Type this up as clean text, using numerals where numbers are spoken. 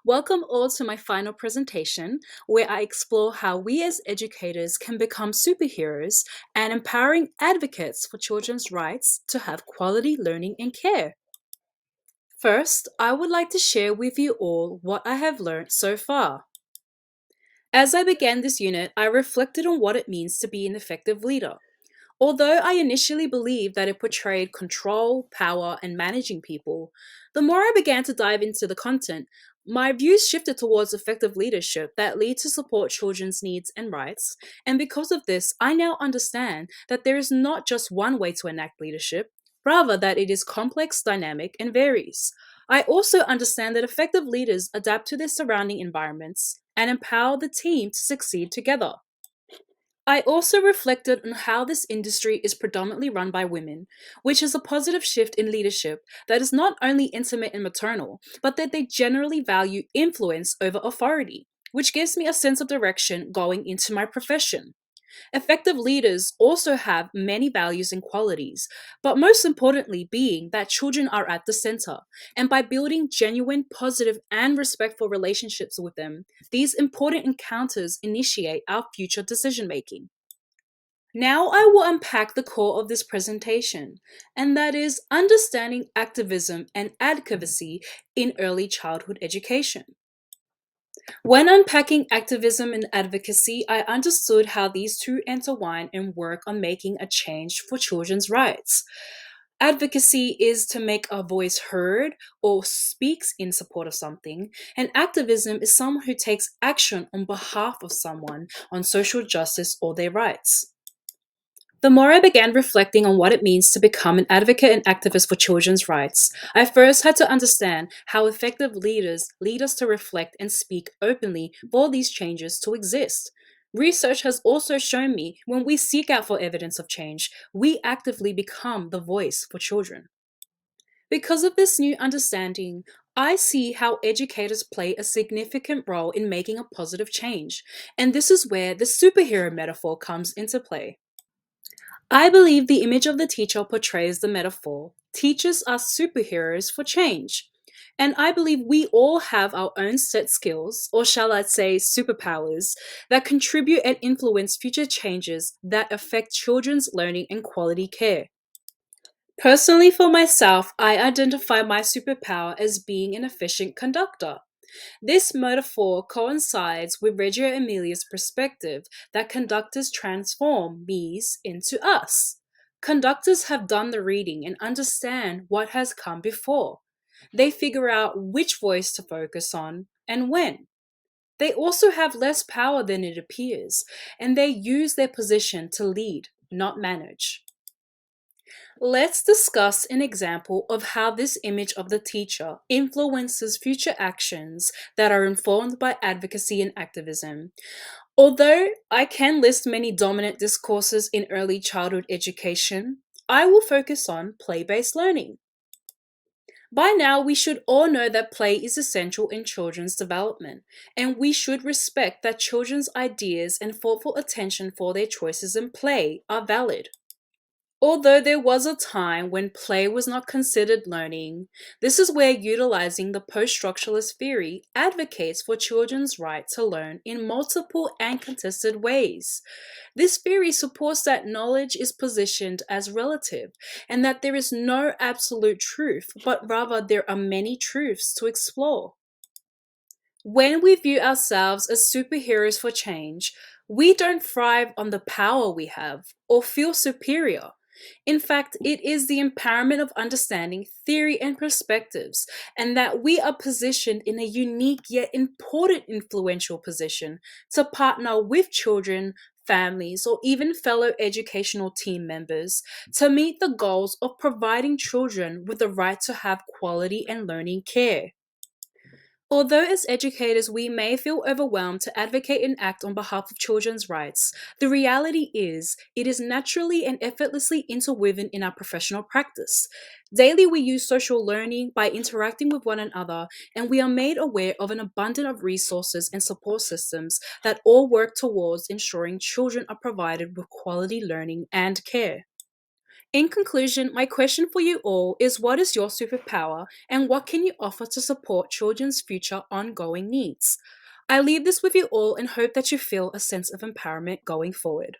Welcome all to my final presentation, where I explore how we as educators can become superheroes and empowering advocates for children's rights to have quality learning and care. First, I would like to share with you all what I have learned so far. As I began this unit, I reflected on what it means to be an effective leader. Although I initially believed that it portrayed control, power, and managing people, the more I began to dive into the content, my views shifted towards effective leadership that lead to support children's needs and rights. And because of this, I now understand that there is not just one way to enact leadership, rather that it is complex, dynamic, and varies. I also understand that effective leaders adapt to their surrounding environments and empower the team to succeed together. I also reflected on how this industry is predominantly run by women, which is a positive shift in leadership that is not only intimate and maternal, but that they generally value influence over authority, which gives me a sense of direction going into my profession. Effective leaders also have many values and qualities, but most importantly, being that children are at the center. And by building genuine, positive, and respectful relationships with them, these important encounters initiate our future decision making. Now I will unpack the core of this presentation, and that is understanding activism and advocacy in early childhood education. When unpacking activism and advocacy, I understood how these two intertwine and work on making a change for children's rights. Advocacy is to make a voice heard or speaks in support of something, and activism is someone who takes action on behalf of someone on social justice or their rights. The more I began reflecting on what it means to become an advocate and activist for children's rights, I first had to understand how effective leaders lead us to reflect and speak openly for these changes to exist. Research has also shown me when we seek out for evidence of change, we actively become the voice for children. Because of this new understanding, I see how educators play a significant role in making a positive change, and this is where the superhero metaphor comes into play. I believe the image of the teacher portrays the metaphor. Teachers are superheroes for change. And I believe we all have our own set skills, or shall I say superpowers, that contribute and influence future changes that affect children's learning and quality care. Personally, for myself, I identify my superpower as being an efficient conductor. This metaphor coincides with Reggio Emilia's perspective that conductors transform me's into us. Conductors have done the reading and understand what has come before. They figure out which voice to focus on and when. They also have less power than it appears, and they use their position to lead, not manage. Let's discuss an example of how this image of the teacher influences future actions that are informed by advocacy and activism. Although I can list many dominant discourses in early childhood education, I will focus on play based learning. By now, we should all know that play is essential in children's development, and we should respect that children's ideas and thoughtful attention for their choices in play are valid. Although there was a time when play was not considered learning, this is where utilizing the post-structuralist theory advocates for children's right to learn in multiple and contested ways. This theory supports that knowledge is positioned as relative and that there is no absolute truth, but rather there are many truths to explore. When we view ourselves as superheroes for change, we don't thrive on the power we have or feel superior. In fact, it is the empowerment of understanding theory and perspectives, and that we are positioned in a unique yet important influential position to partner with children, families, or even fellow educational team members to meet the goals of providing children with the right to have quality and learning care. Although, as educators, we may feel overwhelmed to advocate and act on behalf of children's rights, the reality is it is naturally and effortlessly interwoven in our professional practice. Daily, we use social learning by interacting with one another, and we are made aware of an abundance of resources and support systems that all work towards ensuring children are provided with quality learning and care. In conclusion, my question for you all is, what is your superpower and what can you offer to support children's future ongoing needs? I leave this with you all and hope that you feel a sense of empowerment going forward.